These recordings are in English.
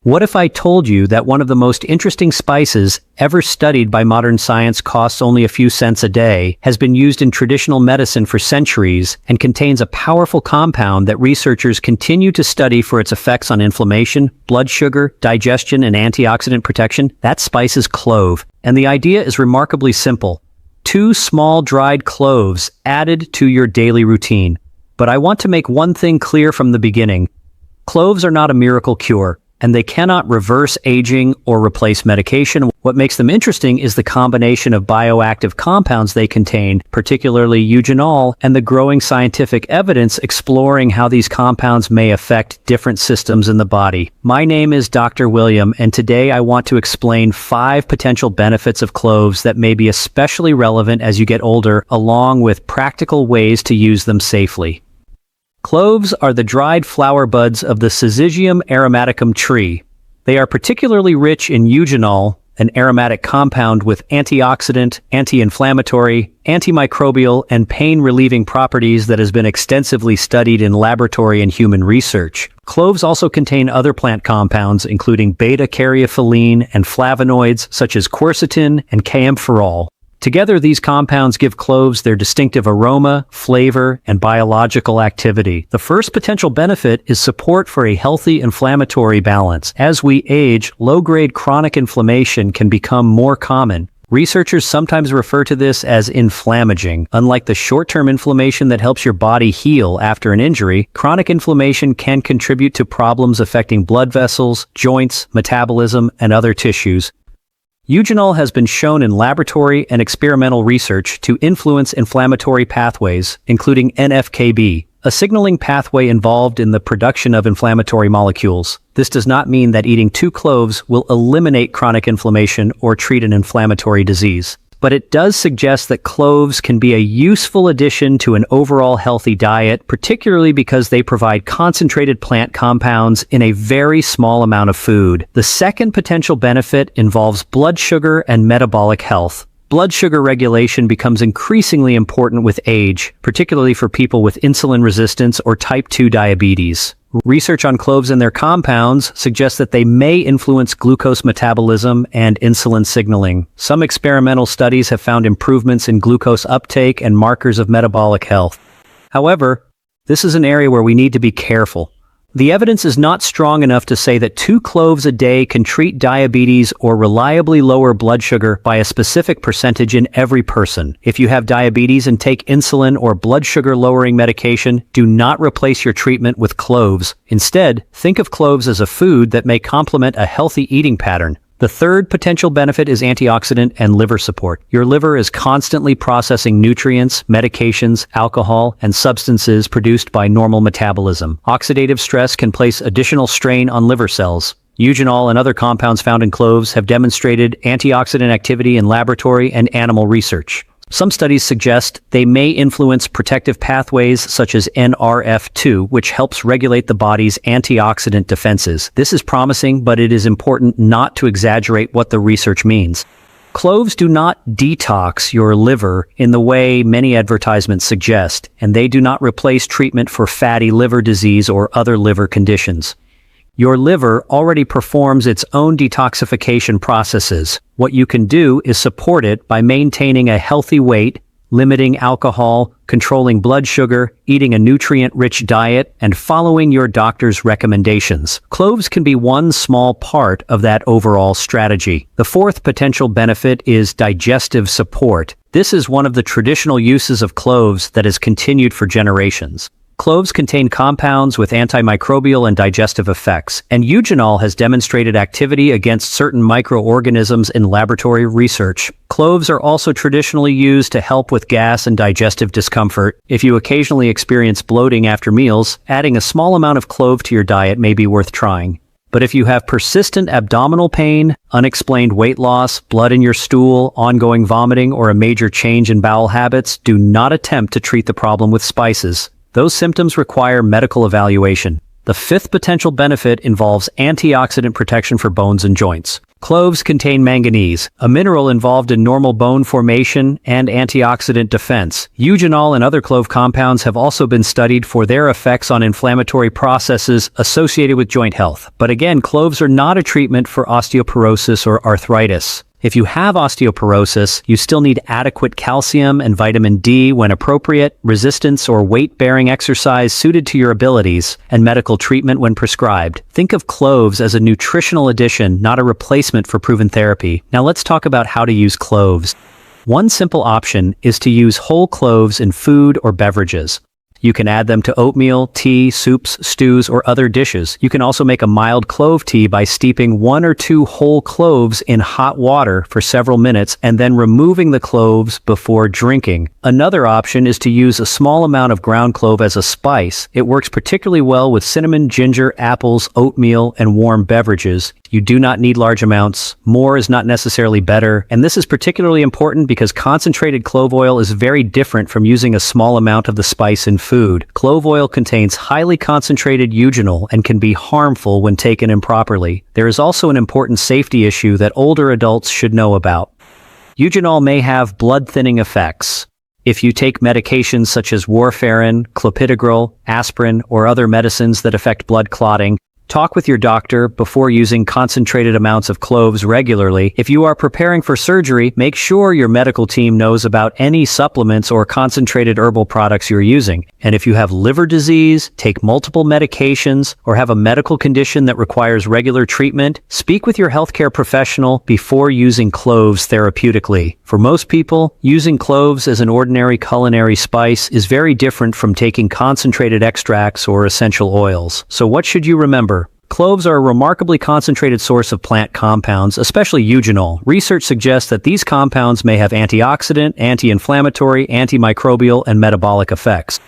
What if I told you that one of the most interesting spices ever studied by modern science costs only a few cents a day, has been used in traditional medicine for centuries, and contains a powerful compound that researchers continue to study for its effects on inflammation, blood sugar, digestion, and antioxidant protection? That spice is clove. And the idea is remarkably simple. 2 small dried cloves added to your daily routine. But I want to make one thing clear from the beginning. Cloves are not a miracle cure, and they cannot reverse aging or replace medication. What makes them interesting is the combination of bioactive compounds they contain, particularly eugenol, and the growing scientific evidence exploring how these compounds may affect different systems in the body. My name is Dr. William, and today I want to explain 5 potential benefits of cloves that may be especially relevant as you get older, along with practical ways to use them safely. Cloves are the dried flower buds of the Syzygium aromaticum tree. They are particularly rich in eugenol, an aromatic compound with antioxidant, anti-inflammatory, antimicrobial, and pain-relieving properties that has been extensively studied in laboratory and human research. Cloves also contain other plant compounds, including beta-caryophyllene and flavonoids such as quercetin and kaempferol. Together, these compounds give cloves their distinctive aroma, flavor, and biological activity. The first potential benefit is support for a healthy inflammatory balance. As we age, low-grade chronic inflammation can become more common. Researchers sometimes refer to this as inflammaging. Unlike the short-term inflammation that helps your body heal after an injury, chronic inflammation can contribute to problems affecting blood vessels, joints, metabolism, and other tissues. Eugenol has been shown in laboratory and experimental research to influence inflammatory pathways, including NF-κB, a signaling pathway involved in the production of inflammatory molecules. This does not mean that eating 2 cloves will eliminate chronic inflammation or treat an inflammatory disease. But it does suggest that cloves can be a useful addition to an overall healthy diet, particularly because they provide concentrated plant compounds in a very small amount of food. The second potential benefit involves blood sugar and metabolic health. Blood sugar regulation becomes increasingly important with age, particularly for people with insulin resistance or type 2 diabetes. Research on cloves and their compounds suggests that they may influence glucose metabolism and insulin signaling. Some experimental studies have found improvements in glucose uptake and markers of metabolic health. However, this is an area where we need to be careful. The evidence is not strong enough to say that 2 cloves a day can treat diabetes or reliably lower blood sugar by a specific percentage in every person. If you have diabetes and take insulin or blood sugar lowering medication, do not replace your treatment with cloves. Instead, think of cloves as a food that may complement a healthy eating pattern. The third potential benefit is antioxidant and liver support. Your liver is constantly processing nutrients, medications, alcohol, and substances produced by normal metabolism. Oxidative stress can place additional strain on liver cells. Eugenol and other compounds found in cloves have demonstrated antioxidant activity in laboratory and animal research. Some studies suggest they may influence protective pathways such as NRF2, which helps regulate the body's antioxidant defenses. This is promising, but it is important not to exaggerate what the research means. Cloves do not detox your liver in the way many advertisements suggest, and they do not replace treatment for fatty liver disease or other liver conditions. Your liver already performs its own detoxification processes. What you can do is support it by maintaining a healthy weight, limiting alcohol, controlling blood sugar, eating a nutrient-rich diet, and following your doctor's recommendations. Cloves can be one small part of that overall strategy. The fourth potential benefit is digestive support. This is one of the traditional uses of cloves that has continued for generations. Cloves contain compounds with antimicrobial and digestive effects, and eugenol has demonstrated activity against certain microorganisms in laboratory research. Cloves are also traditionally used to help with gas and digestive discomfort. If you occasionally experience bloating after meals, adding a small amount of clove to your diet may be worth trying. But if you have persistent abdominal pain, unexplained weight loss, blood in your stool, ongoing vomiting, or a major change in bowel habits, do not attempt to treat the problem with spices. Those symptoms require medical evaluation. The fifth potential benefit involves antioxidant protection for bones and joints. Cloves contain manganese, a mineral involved in normal bone formation and antioxidant defense. Eugenol and other clove compounds have also been studied for their effects on inflammatory processes associated with joint health. But again, cloves are not a treatment for osteoporosis or arthritis. If you have osteoporosis, you still need adequate calcium and vitamin D when appropriate, resistance or weight-bearing exercise suited to your abilities, and medical treatment when prescribed. Think of cloves as a nutritional addition, not a replacement for proven therapy. Now let's talk about how to use cloves. One simple option is to use whole cloves in food or beverages. You can add them to oatmeal, tea, soups, stews, or other dishes. You can also make a mild clove tea by steeping 1 or 2 whole cloves in hot water for several minutes and then removing the cloves before drinking. Another option is to use a small amount of ground clove as a spice. It works particularly well with cinnamon, ginger, apples, oatmeal, and warm beverages. You do not need large amounts. More is not necessarily better. And this is particularly important because concentrated clove oil is very different from using a small amount of the spice in food. Clove oil contains highly concentrated eugenol and can be harmful when taken improperly. There is also an important safety issue that older adults should know about. Eugenol may have blood-thinning effects. If you take medications such as warfarin, clopidogrel, aspirin, or other medicines that affect blood clotting, talk with your doctor before using concentrated amounts of cloves regularly. If you are preparing for surgery, make sure your medical team knows about any supplements or concentrated herbal products you're using. And if you have liver disease, take multiple medications, or have a medical condition that requires regular treatment, speak with your healthcare professional before using cloves therapeutically. For most people, using cloves as an ordinary culinary spice is very different from taking concentrated extracts or essential oils. So what should you remember? Cloves are a remarkably concentrated source of plant compounds, especially eugenol. Research suggests that these compounds may have antioxidant, anti-inflammatory, antimicrobial, and metabolic effects.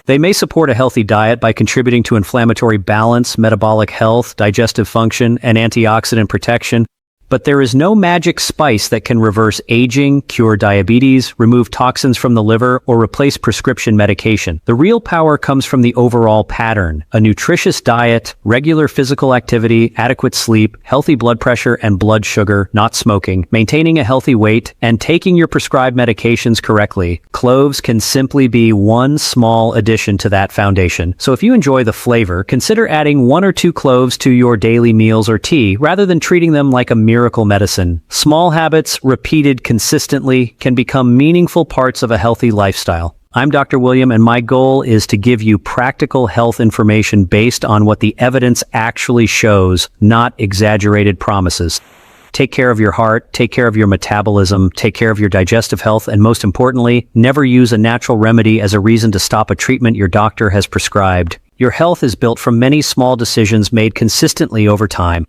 They may support a healthy diet by contributing to inflammatory balance, metabolic health, digestive function, and antioxidant protection. But there is no magic spice that can reverse aging, cure diabetes, remove toxins from the liver, or replace prescription medication. The real power comes from the overall pattern: a nutritious diet, regular physical activity, adequate sleep, healthy blood pressure and blood sugar, not smoking, maintaining a healthy weight, and taking your prescribed medications correctly. Cloves can simply be one small addition to that foundation. So if you enjoy the flavor, consider adding 1 or 2 cloves to your daily meals or tea, rather than treating them like a miracle medicine. Small habits, repeated consistently, can become meaningful parts of a healthy lifestyle. I'm Dr. William, and my goal is to give you practical health information based on what the evidence actually shows, not exaggerated promises. Take care of your heart, take care of your metabolism, take care of your digestive health, and most importantly, never use a natural remedy as a reason to stop a treatment your doctor has prescribed. Your health is built from many small decisions made consistently over time.